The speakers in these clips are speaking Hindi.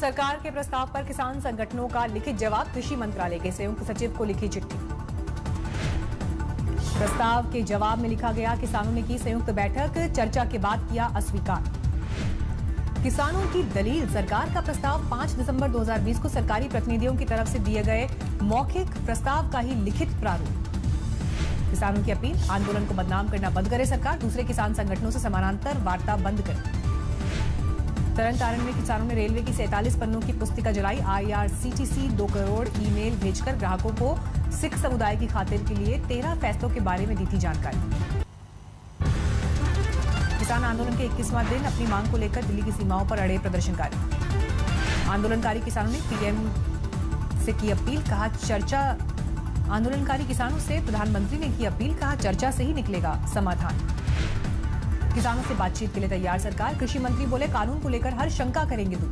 सरकार के प्रस्ताव पर किसान संगठनों का लिखित जवाब। कृषि मंत्रालय के संयुक्त सचिव को लिखी चिट्ठी। प्रस्ताव के जवाब में लिखा गया, किसानों ने की संयुक्त बैठक, चर्चा के बाद किया अस्वीकार। किसानों की दलील, सरकार का प्रस्ताव 5 दिसंबर 2020 को सरकारी प्रतिनिधियों की तरफ से दिए गए मौखिक प्रस्ताव का ही लिखित प्रारूप। किसानों की अपील, आंदोलन को बदनाम करना बंद करे सरकार, दूसरे किसान संगठनों से समानांतर वार्ता बंद करे। तरन तारण में किसानों ने रेलवे की 47 पन्नों की पुस्तिका जलाई। IRCTC 2 करोड़ ईमेल भेजकर ग्राहकों को सिख समुदाय की खातिर के लिए 13 फैसलों के बारे में दी थी जानकारी। किसान आंदोलन के 21वां दिन, अपनी मांग को लेकर दिल्ली की सीमाओं पर अड़े प्रदर्शनकारी। आंदोलनकारी किसानों ने पीएम से की अपील, कहा चर्चा। आंदोलनकारी किसानों से प्रधानमंत्री ने की अपील, कहा चर्चा से ही निकलेगा समाधान। किसानों से बातचीत के लिए तैयार सरकार। कृषि मंत्री बोले, कानून को लेकर हर शंका करेंगे दूर।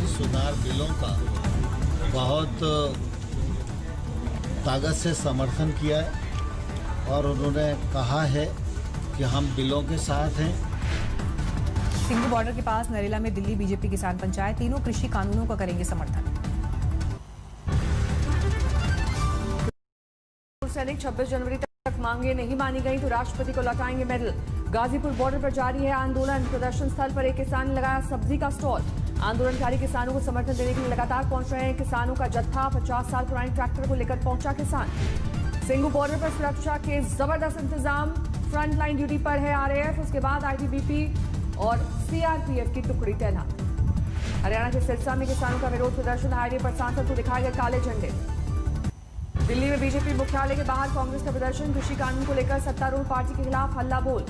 सुधार बिलों का बहुत ताकत से समर्थन किया है और उन्होंने कहा है कि हम बिलों के साथ हैं। सिंघू बॉर्डर के पास नरेला में दिल्ली बीजेपी किसान पंचायत, तीनों कृषि कानूनों का करेंगे समर्थन। सैनिक 26 जनवरी तक मांगे नहीं मानी गई तो राष्ट्रपति को लौटाएंगे मेडल। गाजीपुर बॉर्डर पर जारी है आंदोलन। प्रदर्शन स्थल पर एक किसान ने लगाया सब्जी का स्टॉल। आंदोलनकारी किसानों को समर्थन देने के लिए लगातार पहुंच रहे हैं किसानों का जत्था। 50 साल पुराने ट्रैक्टर को लेकर पहुंचा किसान। सिंघू बॉर्डर पर सुरक्षा के जबरदस्त इंतजाम। फ्रंट लाइन ड्यूटी पर है RAF, उसके बाद ITBP और CRPF की टुकड़ी तैनात। हरियाणा के सिरसा में किसानों का विरोध प्रदर्शन। हाईवे पर सांसद को दिखाए गए काले झंडे। दिल्ली में बीजेपी मुख्यालय के बाहर कांग्रेस का प्रदर्शन। कृषि कानून को लेकर सत्तारूढ़ पार्टी के खिलाफ हल्ला बोल।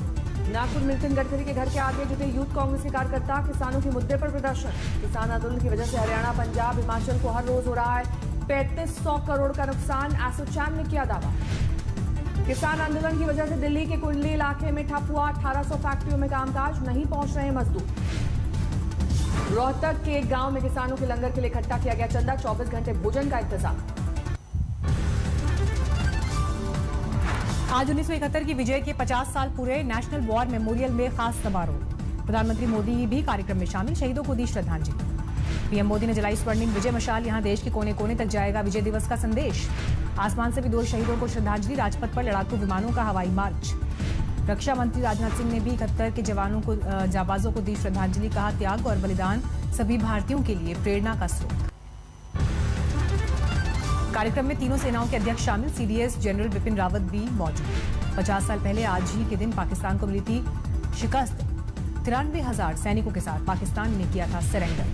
नागपुर में नितिन गडकरी के घर के आगे जुटे यूथ कांग्रेस के कार्यकर्ता। किसानों के मुद्दे पर प्रदर्शन। किसान आंदोलन की वजह से हरियाणा, पंजाब, हिमाचल को हर रोज हो रहा है 3500 करोड़ का नुकसान। एसोचैम ने किया दावा। किसान आंदोलन की वजह से दिल्ली के कुंडली इलाके में ठप हुआ 1800 फैक्ट्रियों में कामकाज, नहीं पहुंच रहे मजदूर। रोहतक के एक गांव में किसानों के लंगर के लिए इकट्ठा किया गया चंदा। 24 घंटे भोजन का इंतजाम। आज 1971 की विजय के 50 साल पूरे। नेशनल वॉर मेमोरियल में खास समारोह। प्रधानमंत्री मोदी भी कार्यक्रम में शामिल, शहीदों को दी श्रद्धांजलि। पीएम मोदी ने जलाई स्वर्णिम विजय मशाल, यहां देश के कोने कोने तक जाएगा विजय दिवस का संदेश। आसमान से भी 2 शहीदों को श्रद्धांजलि। राजपथ पर लड़ाकू विमानों का हवाई मार्च। रक्षा मंत्री राजनाथ सिंह ने भी 71 के जवानों को जाबाजों को दी श्रद्धांजलि। कहा त्याग और बलिदान सभी भारतीयों के लिए प्रेरणा का स्रोत। कार्यक्रम में तीनों सेनाओं के अध्यक्ष शामिल। CDS जनरल बिपिन रावत भी मौजूद। 50 साल पहले आज ही के दिन पाकिस्तान को मिली थी शिकस्त। 93,000 सैनिकों के साथ पाकिस्तान ने किया था सरेंडर।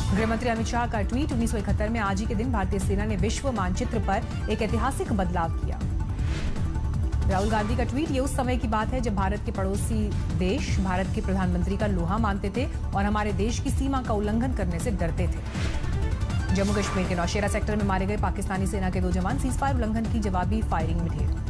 गृहमंत्री अमित शाह का ट्वीट, 1971 में आज ही के दिन भारतीय सेना ने विश्व मानचित्र पर एक ऐतिहासिक बदलाव किया। राहुल गांधी का ट्वीट, ये उस समय की बात है जब भारत के पड़ोसी देश भारत के प्रधानमंत्री का लोहा मानते थे और हमारे देश की सीमा का उल्लंघन करने से डरते थे। जम्मू कश्मीर के नौशेरा सेक्टर में मारे गए पाकिस्तानी सेना के 2 जवान। सीजफायर उल्लंघन की जवाबी फायरिंग में ढेर।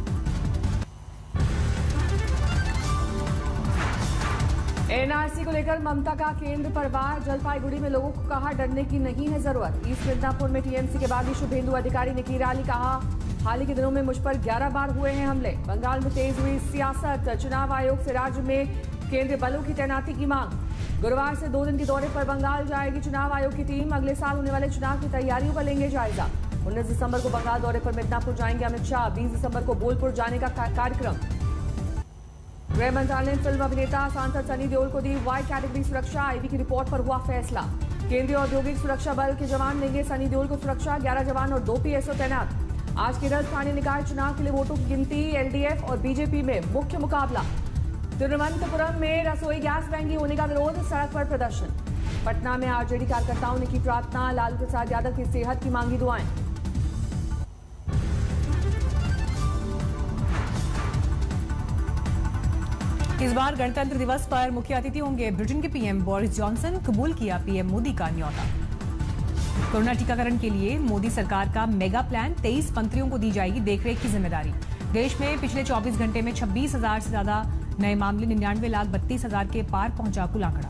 NRC को लेकर ममता का केंद्र पर वार। जलपाईगुड़ी में लोगों को कहा डरने की नहीं है जरूरत। ईस्ट मिदनापुर में TMC के बागी शुभेंदु अधिकारी ने की रैली। कहा हाल ही के दिनों में मुझ पर 11 बार हुए हैं हमले। बंगाल में तेज हुई सियासत। चुनाव आयोग से राज्य में केंद्रीय बलों की तैनाती की मांग। गुरुवार से 2 दिन के दौरे पर बंगाल जाएगी चुनाव आयोग की टीम। अगले साल होने वाले चुनाव की तैयारियों का लेंगे जायजा। 19 दिसंबर को बंगाल दौरे पर मिदनापुर जाएंगे अमित शाह। 20 दिसंबर को बोलपुर जाने का कार्यक्रम। गृह मंत्रालय ने फिल्म अभिनेता सांसद सनी देओल को दी वाई कैटेगरी सुरक्षा। IB की रिपोर्ट पर हुआ फैसला। केंद्रीय औद्योगिक सुरक्षा बल के जवान देंगे सनी देओल को सुरक्षा। 11 जवान और 2 PSO तैनात। आज केरल स्थानीय निकाय चुनाव के लिए वोटों की गिनती। LDF और BJP में मुख्य मुकाबला। तिरुवनंतपुरम में रसोई गैस महंगी होने का विरोध, सड़क पर प्रदर्शन। पटना में RJD कार्यकर्ताओं ने की प्रार्थना। लालू प्रसाद यादव की सेहत की मांगी दुआएं। इस बार गणतंत्र दिवस पर मुख्य अतिथि होंगे ब्रिटेन के PM बोरिस जॉनसन। कबूल किया PM मोदी का न्योता। कोरोना टीकाकरण के लिए मोदी सरकार का मेगा प्लान। 23 मंत्रियों को दी जाएगी देखरेख की जिम्मेदारी। देश में पिछले 24 घंटे में 26,000 से ज्यादा नए मामले। 99,32,000 के पार पहुंचा कुल आंकड़ा।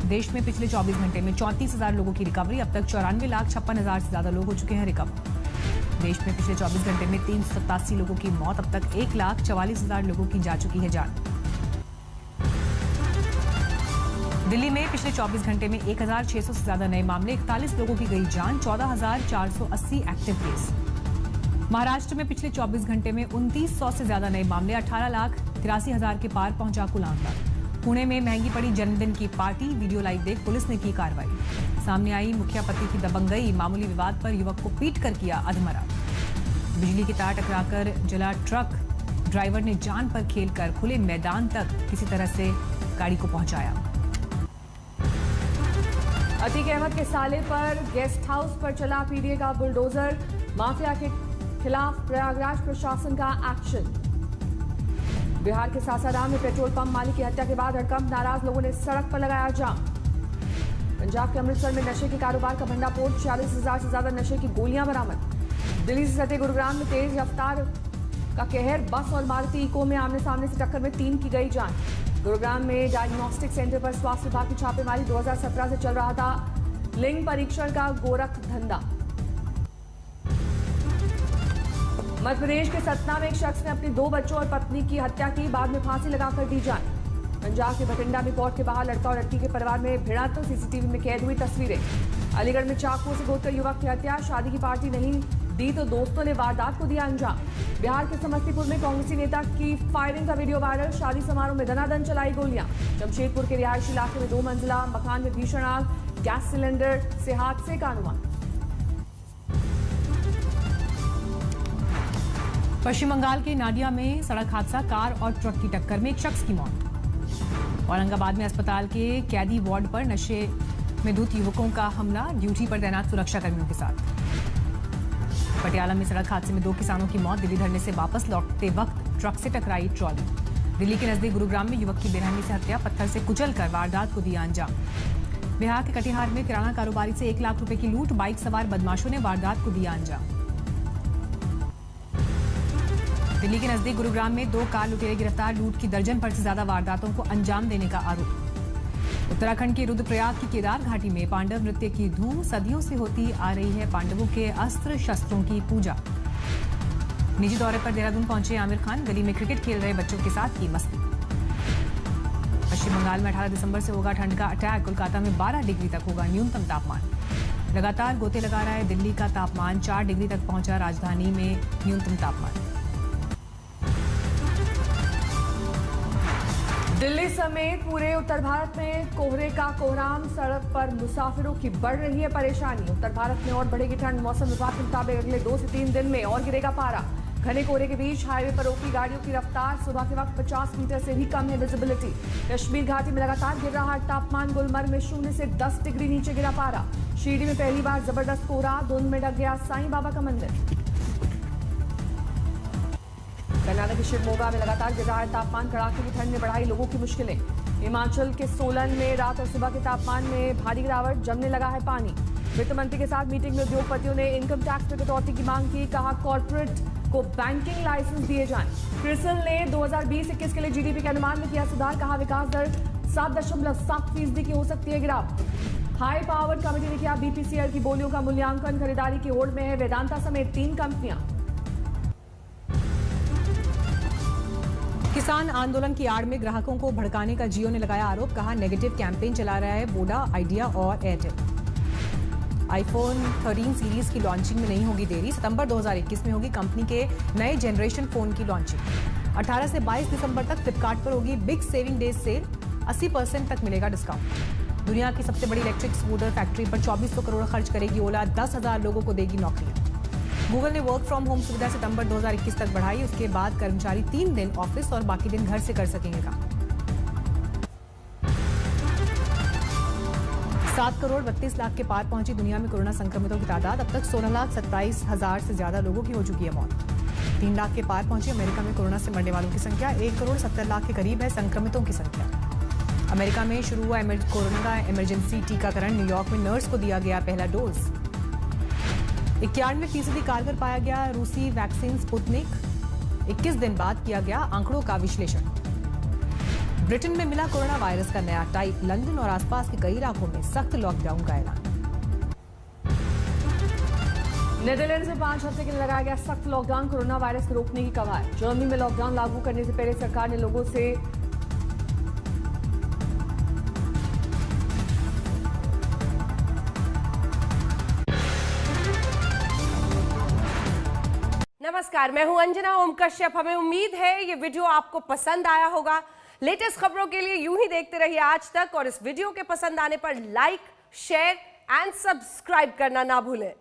देश में पिछले 24 घंटे में 34,000 लोगों की रिकवरी। अब तक 94,56,000 से ज्यादा लोग हो चुके हैं रिकवर। देश में पिछले 24 घंटे में 387 लोगों की मौत। अब तक 1,44,000 लोगों की जा चुकी है जान। दिल्ली में पिछले 24 घंटे में 1,600 से ज्यादा नए मामले, 41 लोगों की गई जान, 14,480 एक्टिव केस। महाराष्ट्र में पिछले 24 घंटे में 2900 से ज्यादा नए मामले, 18,83,000 के पार पहुंचा कुल आंकड़ा। पुणे में महंगी पड़ी जन्मदिन की पार्टी, वीडियो लाइव देख पुलिस ने की कार्रवाई। सामने आई मुखिया पति की दबंगई, मामूली विवाद पर युवक को पीट कर किया अधमरा। बिजली की तार टकराकर जला ट्रक, ड्राइवर ने जान पर खेलकर खुले मैदान तक किसी तरह से गाड़ी को पहुंचाया। अतीक अहमद के साले पर गेस्ट हाउस पर चला पीडीए का बुलडोजर, माफिया के खिलाफ प्रयागराज प्रशासन का एक्शन। बिहार के सासाराम में पेट्रोल पंप मालिक की हत्या के बाद हड़कंप, नाराज लोगों ने सड़क पर लगाया जाम। पंजाब के अमृतसर में नशे के कारोबार का भंडाफोड़, 46,000 से ज्यादा नशे की गोलियां बरामद। दिल्ली से सटे गुरुग्राम में तेज रफ्तार का कहर, बस और मारुति इको में आमने सामने से टक्कर में 3 की गई जान। गुरुग्राम में डायग्नोस्टिक सेंटर पर स्वास्थ्य विभाग की छापेमारी, 2017 से चल रहा था लिंग परीक्षण का गोरख धंधा। मध्य प्रदेश के सतना में एक शख्स ने अपनी 2 बच्चों और पत्नी की हत्या की, बाद में फांसी लगाकर दी जान। पंजाब के बठिंडा में कोर्ट के बाहर लड़का और लड़की के परिवार में भिड़ंत, तो सीसीटीवी में कैद हुई तस्वीरें। अलीगढ़ में चाकू से गोदकर युवक की हत्या, शादी की पार्टी नहीं दी तो दोस्तों ने वारदात को दिया अंजाम। बिहार के समस्तीपुर में कांग्रेसी नेता की फायरिंग का वीडियो वायरल, शादी समारोह में दनादन चलाई गोलियां। जमशेदपुर के रिहायशी इलाके में 2 मंजिला मकान में भीषण आग, गैस सिलेंडर से हादसे का अनुमान। पश्चिम बंगाल के नाडिया में सड़क हादसा, कार और ट्रक की टक्कर में एक शख्स की मौत। औरंगाबाद में अस्पताल के कैदी वार्ड पर नशे में धुत युवकों का हमला, ड्यूटी पर तैनात सुरक्षा कर्मियों के साथ। पटियाला में सड़क हादसे में 2 किसानों की मौत, दिल्ली धरने से वापस लौटते वक्त ट्रक से टकराई ट्रॉली। दिल्ली के नजदीक गुरुग्राम में युवक की बेरहमी से हत्या, पत्थर से कुचलकर वारदात को दिया अंजाम। बिहार के कटिहार में किराना कारोबारी से 1 लाख रुपए की लूट, बाइक सवार बदमाशों ने वारदात को दिया अंजाम। दिल्ली के नजदीक गुरुग्राम में 2 कार लुटेरे गिरफ्तार, लूट की दर्जन भर से ज्यादा वारदातों को अंजाम देने का आरोप। उत्तराखंड के रुद्रप्रयाग की केदार घाटी में पांडव नृत्य की धूम, सदियों से होती आ रही है पांडवों के अस्त्र शस्त्रों की पूजा। निजी दौरे पर देहरादून पहुंचे आमिर खान, गली में क्रिकेट खेल रहे बच्चों के साथ की मस्ती। पश्चिम बंगाल में 18 दिसंबर से होगा ठंड का अटैक, कोलकाता में 12 डिग्री तक होगा न्यूनतम तापमान। लगातार गोते लगा रहा है दिल्ली का तापमान, 4 डिग्री तक पहुंचा राजधानी में न्यूनतम तापमान। दिल्ली समेत पूरे उत्तर भारत में कोहरे का कोहराम, सड़क पर मुसाफिरों की बढ़ रही है परेशानी। उत्तर भारत में और बढ़ेगी ठंड, मौसम विभाग के मुताबिक अगले 2 से 3 दिन में और गिरेगा पारा। घने कोहरे के बीच हाईवे पर रोकी गाड़ियों की रफ्तार, सुबह के वक्त 50 मीटर से भी कम है विजिबिलिटी। कश्मीर घाटी में लगातार गिर रहा तापमान, गुलमर्ग में 0 से 10 डिग्री नीचे गिरा पारा। शिरडी में पहली बार जबरदस्त कोहरा, धुंध में ढक गया साईं बाबा का मंदिर। कर्नाटक के शिवमोगा में लगातार गिर रहा है तापमान, कड़ाके की ठंड ने बढ़ाई लोगों की मुश्किलें। हिमाचल के सोलन में रात और सुबह के तापमान में भारी गिरावट, जमने लगा है पानी। वित्त मंत्री के साथ मीटिंग में उद्योगपतियों ने इनकम टैक्स में कटौती की मांग की, कहा कॉर्पोरेट को बैंकिंग लाइसेंस दिए जाएं। क्रिसिल ने 2020-21 के लिए जीडीपी के अनुमान में किया सुधार, कहा विकास दर 7.7% की हो सकती है गिरावट। हाई पावर कमेटी ने किया बीपीसीएल की बोलियों का मूल्यांकन, खरीदारी की होड़ में है वेदांता समेत 3 कंपनियां। किसान आंदोलन की आड़ में ग्राहकों को भड़काने का जियो ने लगाया आरोप, कहा नेगेटिव कैंपेन चला रहा है वोडा, आइडिया और एयरटेल। आईफोन 13 सीरीज की लॉन्चिंग में नहीं होगी देरी, सितंबर 2021 में होगी कंपनी के नए जनरेशन फोन की लॉन्चिंग। 18 से 22 दिसंबर तक फ्लिपकार्ट पर होगी बिग सेविंग डेज सेल, 80% तक मिलेगा डिस्काउंट। दुनिया की सबसे बड़ी इलेक्ट्रिक स्कूटर फैक्ट्री पर 2400 करोड़ खर्च करेगी ओला, 10,000 लोगों को देगी नौकरी। गूगल ने वर्क फ्रॉम होम सुविधा सितंबर 2021 तक बढ़ाई, उसके बाद कर्मचारी 3 दिन ऑफिस और बाकी दिन घर से कर सकेंगे काम। 7 करोड़ 32 लाख के पार पहुंची दुनिया में कोरोना संक्रमितों की तादाद, अब तक 16,27,000 से ज्यादा लोगों की हो चुकी है मौत। 3 लाख के पार पहुंची अमेरिका में कोरोना से मरने वालों की संख्या, 1 करोड़ 70 लाख के करीब है संक्रमितों की संख्या। अमेरिका में शुरू हुआ कोरोना का इमरजेंसी टीकाकरण, न्यूयॉर्क में नर्स को दिया गया पहला डोज। 91% कारगर पाया गया रूसी वैक्सीन स्पुतनिक, 21 दिन बाद किया गया आंकड़ों का विश्लेषण। ब्रिटेन में मिला कोरोना वायरस का नया टाइप, लंदन और आसपास के कई इलाकों में सख्त लॉकडाउन का ऐलान। नीदरलैंड में 5 हफ्ते के लिए लगाया गया सख्त लॉकडाउन, कोरोना वायरस को रोकने की कवायद। जर्मनी में लॉकडाउन लागू करने से पहले सरकार ने लोगों से नमस्कार, मैं हूं अंजना ओम कश्यप। हमें उम्मीद है ये वीडियो आपको पसंद आया होगा। लेटेस्ट खबरों के लिए यूं ही देखते रहिए आज तक और इस वीडियो के पसंद आने पर लाइक, शेयर एंड सब्सक्राइब करना ना भूलें।